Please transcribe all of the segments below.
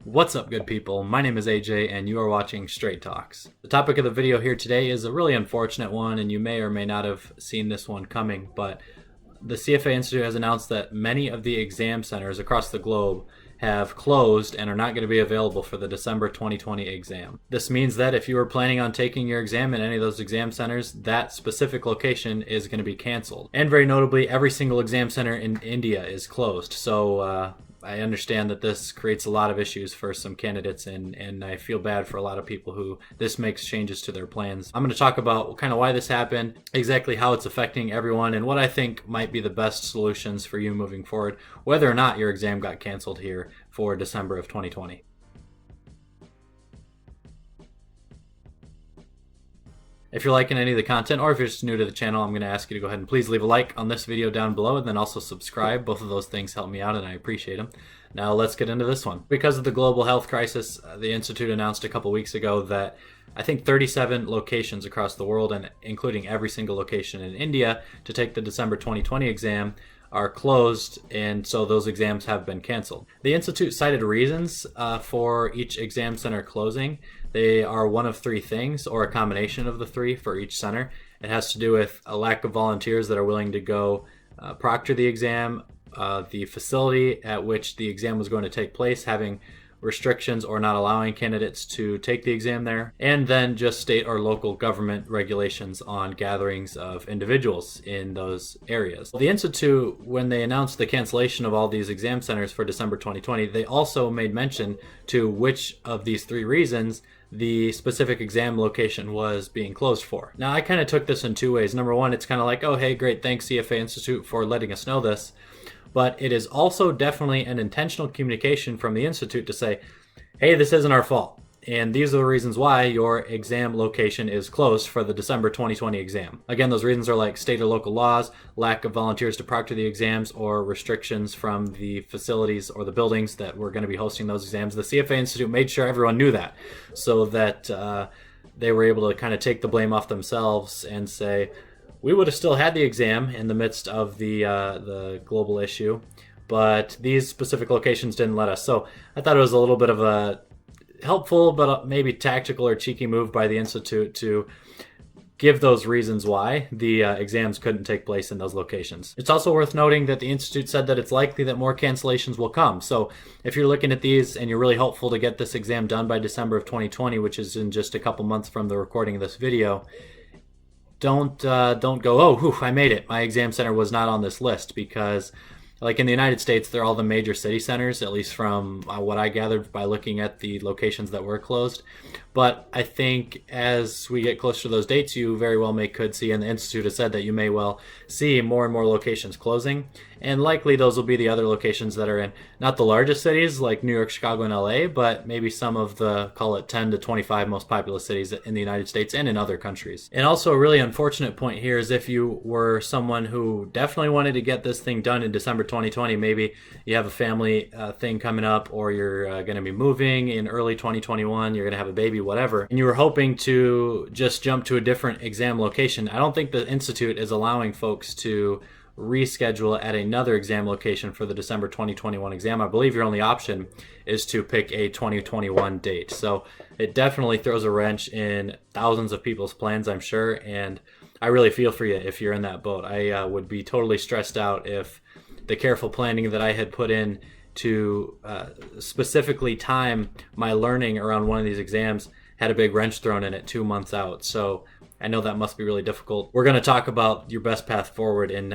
What's up, good people? My name is AJ and you are watching Straight Talks. The topic of the video here today is a really unfortunate one, and you may or may not have seen this one coming, but the CFA Institute has announced that many of the exam centers across the globe have closed and are not going to be available for the December 2020 exam. This means that if you were planning on taking your exam in any of those exam centers, that specific location is going to be canceled. And very notably, every single exam center in India is closed. So I understand that this creates a lot of issues for some candidates, and I feel bad for a lot of people who this makes changes to their plans. I'm going to talk about kind of why this happened, exactly how it's affecting everyone, and what I think might be the best solutions for you moving forward, whether or not your exam got canceled here for December of 2020. If you're liking any of the content, or if you're just new to the channel, I'm going to ask you to go ahead and please leave a like on this video down below, and then also subscribe. Both of those things help me out and I appreciate them. Now let's get into this one. Because of the global health crisis, the Institute announced a couple weeks ago that I think 37 locations across the world, and including every single location in India, to take the December 2020 exam are closed, and so those exams have been canceled. The Institute cited reasons for each exam center closing. They are one of three things, or a combination of the three for each center. It has to do with a lack of volunteers that are willing to go proctor the exam, the facility at which the exam was going to take place having restrictions or not allowing candidates to take the exam there, and then just state or local government regulations on gatherings of individuals in those areas. The Institute, when they announced the cancellation of all these exam centers for December 2020, they also made mention to which of these three reasons the specific exam location was being closed for. Now, I kind of took this in two ways. Number one, it's kind of like, oh, hey, great, thanks CFA Institute for letting us know this. But it is also definitely an intentional communication from the Institute to say, hey, this isn't our fault, and these are the reasons why your exam location is closed for the December 2020 exam. Again, those reasons are like state or local laws, lack of volunteers to proctor the exams, or restrictions from the facilities or the buildings that were going to be hosting those exams. The CFA Institute made sure everyone knew that, so that they were able to kind of take the blame off themselves and say, we would have still had the exam in the midst of the global issue, but these specific locations didn't let us. So I thought it was a little bit of a helpful but maybe tactical or cheeky move by the Institute to give those reasons why the exams couldn't take place in those locations. It's also worth noting that the Institute said that it's likely that more cancellations will come. So if you're looking at these and you're really hopeful to get this exam done by December of 2020, which is in just a couple months from the recording of this video, don't go, oh, whew, I made it. My exam center was not on this list, because like in the United States, they're all the major city centers, at least from what I gathered by looking at the locations that were closed. But I think as we get closer to those dates, you very well could see, and the Institute has said that you may well see more and more locations closing. And likely those will be the other locations that are in not the largest cities like New York, Chicago, and LA, but maybe some of the, call it 10 to 25 most populous cities in the United States and in other countries. And also a really unfortunate point here is if you were someone who definitely wanted to get this thing done in December 2020, maybe you have a family thing coming up, or you're going to be moving in early 2021, you're going to have a baby, whatever, and you were hoping to just jump to a different exam location. I don't think the Institute is allowing folks to reschedule at another exam location for the December 2021 exam. I believe your only option is to pick a 2021 date. So it definitely throws a wrench in thousands of people's plans, I'm sure, and I really feel for you if you're in that boat. I would be totally stressed out if the careful planning that I had put in to specifically time my learning around one of these exams had a big wrench thrown in it 2 months out. So I know that must be really difficult. We're going to talk about your best path forward in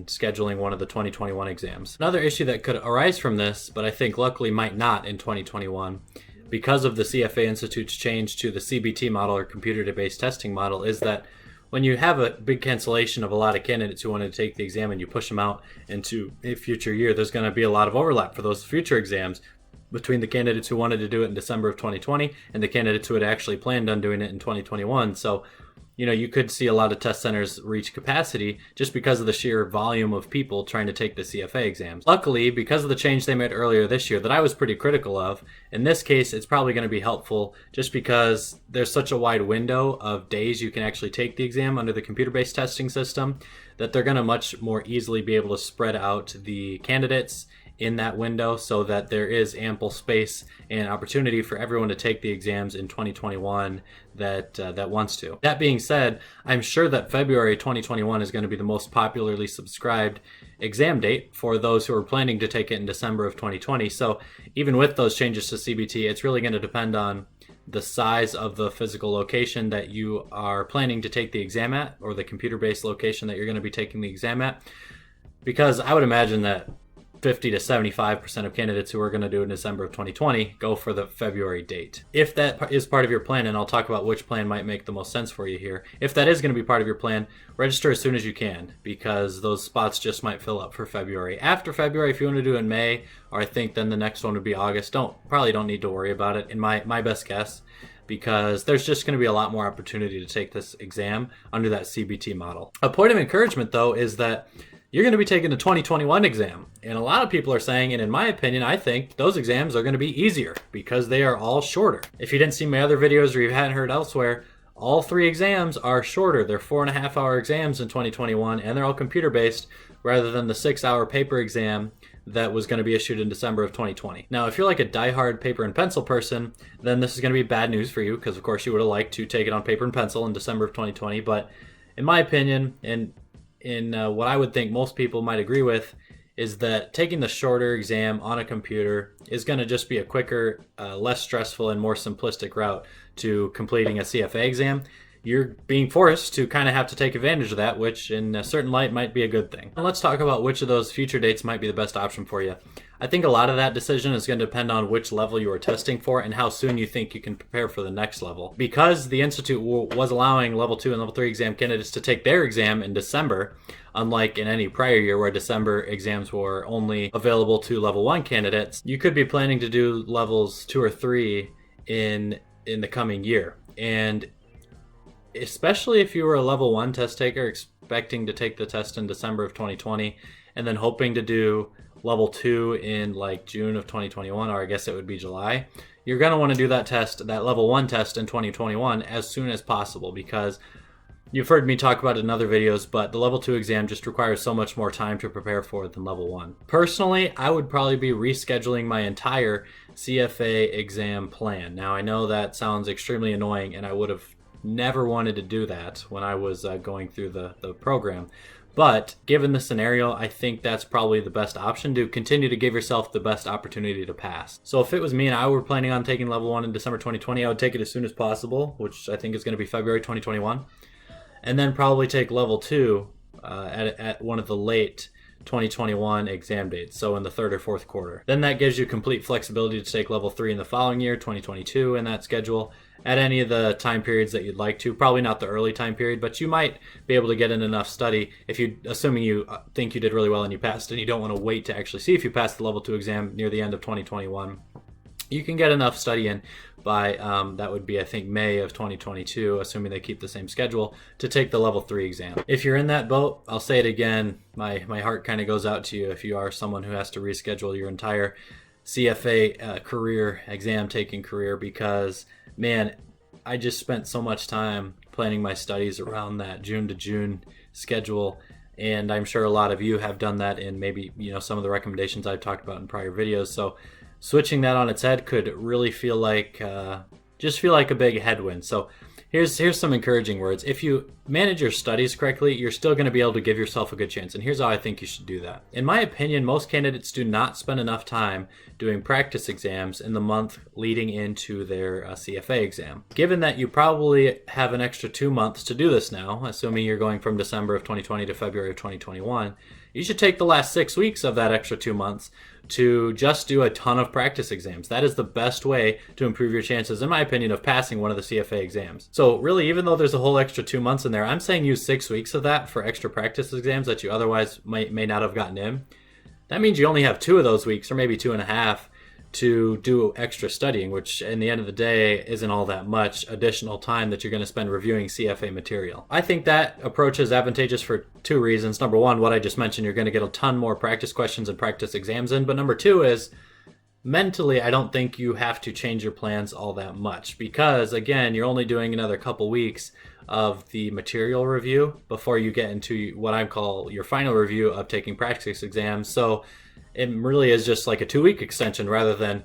scheduling one of the 2021 exams. Another issue that could arise from this, but I think luckily might not in 2021, because of the CFA Institute's change to the CBT model, or computer-based testing model, is that when you have a big cancellation of a lot of candidates who want to take the exam and you push them out into a future year, there's going to be a lot of overlap for those future exams between the candidates who wanted to do it in December of 2020 and the candidates who had actually planned on doing it in 2021. So you could see a lot of test centers reach capacity just because of the sheer volume of people trying to take the CFA exams. Luckily, because of the change they made earlier this year that I was pretty critical of, in this case, it's probably going to be helpful just because there's such a wide window of days you can actually take the exam under the computer-based testing system that they're going to much more easily be able to spread out the candidates in that window so that there is ample space and opportunity for everyone to take the exams in 2021 that wants to. That being said, I'm sure that February 2021 is going to be the most popularly subscribed exam date for those who are planning to take it in December of 2020. So even with those changes to CBT, it's really going to depend on the size of the physical location that you are planning to take the exam at, or the computer-based location that you're going to be taking the exam at, because I would imagine that 50 to 75% of candidates who are going to do it in December of 2020 go for the February date. If that is part of your plan, and I'll talk about which plan might make the most sense for you here, if that is going to be part of your plan, register as soon as you can, because those spots just might fill up for February. After February, if you want to do it in May, or I think then the next one would be August, probably don't need to worry about it, in my best guess, because there's just going to be a lot more opportunity to take this exam under that CBT model. A point of encouragement, though, is that you're going to be taking the 2021 exam. And a lot of people are saying, and in my opinion, I think those exams are going to be easier because they are all shorter. If you didn't see my other videos or you hadn't heard elsewhere, all 3 exams are shorter. They're 4.5-hour exams in 2021, and they're all computer-based rather than the 6-hour paper exam that was going to be issued in December of 2020. Now, if you're like a diehard paper and pencil person, then this is going to be bad news for you, because of course you would have liked to take it on paper and pencil in December of 2020. But in my opinion, and in what I would think most people might agree with, is that taking the shorter exam on a computer is going to just be a quicker, less stressful, and more simplistic route to completing a CFA exam. You're being forced to kind of have to take advantage of that, which in a certain light might be a good thing. Now let's talk about which of those future dates might be the best option for you. I think a lot of that decision is going to depend on which level you are testing for and how soon you think you can prepare for the next level. Because the Institute was allowing level 2 and level 3 exam candidates to take their exam in December, unlike in any prior year where December exams were only available to level 1 candidates, you could be planning to do levels 2 or 3 in the coming year. And especially if you were a level 1 test taker expecting to take the test in December of 2020 and then hoping to do level 2 in like June of 2021, or I guess it would be July, you're going to want to do that test, that level 1 test in 2021 as soon as possible, because you've heard me talk about it in other videos, but the level 2 exam just requires so much more time to prepare for it than level 1. Personally, I would probably be rescheduling my entire CFA exam plan. Now, I know that sounds extremely annoying, and I would have never wanted to do that when I was going through the program. But given the scenario, I think that's probably the best option to continue to give yourself the best opportunity to pass. So if it was me and I were planning on taking level 1 in December 2020, I would take it as soon as possible, which I think is going to be February 2021. And then probably take level 2 at one of the late 2021 exam dates, so in the 3rd or 4th quarter. Then that gives you complete flexibility to take level 3 in the following year, 2022, in that schedule, at any of the time periods that you'd like to. Probably not the early time period, but you might be able to get in enough study if you, assuming you think you did really well and you passed, and you don't want to wait to actually see if you passed the level 2 exam near the end of 2021. You can get enough study in by, that would be, I think, May of 2022, assuming they keep the same schedule, to take the level 3 exam. If you're in that boat, I'll say it again, my heart kind of goes out to you if you are someone who has to reschedule your entire CFA career, exam taking career, because man, I just spent so much time planning my studies around that June to June schedule, and I'm sure a lot of you have done that in maybe, some of the recommendations I've talked about in prior videos. So switching that on its head could really feel like a big headwind. So here's some encouraging words. If you manage your studies correctly, you're still going to be able to give yourself a good chance. And here's how I think you should do that. In my opinion, most candidates do not spend enough time doing practice exams in the month leading into their CFA exam. Given that you probably have an extra 2 months to do this now, assuming you're going from December of 2020 to February of 2021, you should take the last 6 weeks of that extra 2 months to just do a ton of practice exams. That is the best way to improve your chances, in my opinion, of passing one of the CFA exams. So really, even though there's a whole extra 2 months in there, I'm saying use 6 weeks of that for extra practice exams that you otherwise may not have gotten in. That means you only have 2 of those weeks, or maybe 2.5, to do extra studying, which in the end of the day isn't all that much additional time that you're going to spend reviewing CFA material. I think that approach is advantageous for 2 reasons. Number 1, what I just mentioned, you're going to get a ton more practice questions and practice exams in. But number 2 is, mentally, I don't think you have to change your plans all that much, because again, you're only doing another couple weeks of the material review before you get into what I call your final review of taking practice exams. So it really is just like a 2-week extension rather than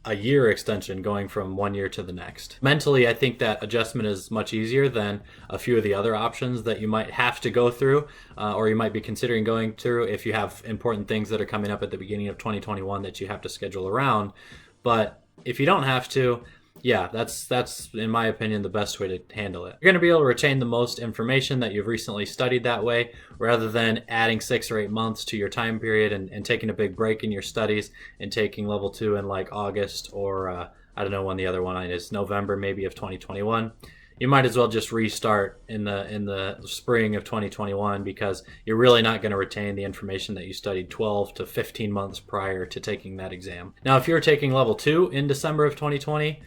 a year extension going from 1 year to the next. Mentally, I think that adjustment is much easier than a few of the other options that you might have to go through or you might be considering going through if you have important things that are coming up at the beginning of 2021 that you have to schedule around. But if you don't have to, yeah, that's in my opinion the best way to handle it. You're going to be able to retain the most information that you've recently studied that way, rather than adding 6 or 8 months to your time period and taking a big break in your studies and taking level 2 in like August or I don't know when the other one is, November maybe of 2021. You might as well just restart in the spring of 2021, because you're really not going to retain the information that you studied 12 to 15 months prior to taking that exam. Now, if you're taking level 2 in December of 2020,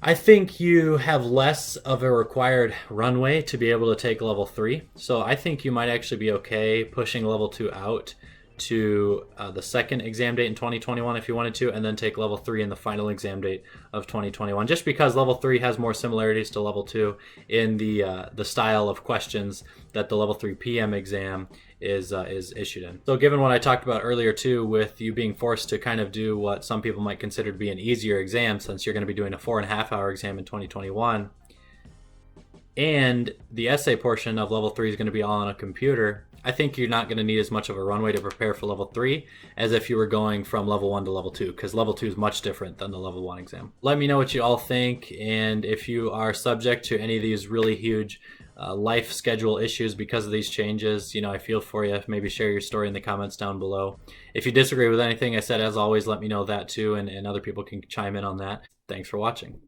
I think you have less of a required runway to be able to take level 3. So I think you might actually be okay pushing level 2 out to the second exam date in 2021 if you wanted to, and then take level 3 in the final exam date of 2021, just because level 3 has more similarities to level 2 in the style of questions that the level 3 PM exam is issued in. So given what I talked about earlier too, with you being forced to kind of do what some people might consider to be an easier exam, since you're going to be doing a 4.5-hour exam in 2021, and the essay portion of level 3 is going to be all on a computer, I think you're not going to need as much of a runway to prepare for level 3 as if you were going from level 1 to level 2, because level 2 is much different than the level 1 exam. Let me know what you all think, and if you are subject to any of these really huge life schedule issues because of these changes, I feel for you. Maybe share your story in the comments down below. If you disagree with anything I said, as always, let me know that too, and other people can chime in on that. Thanks for watching.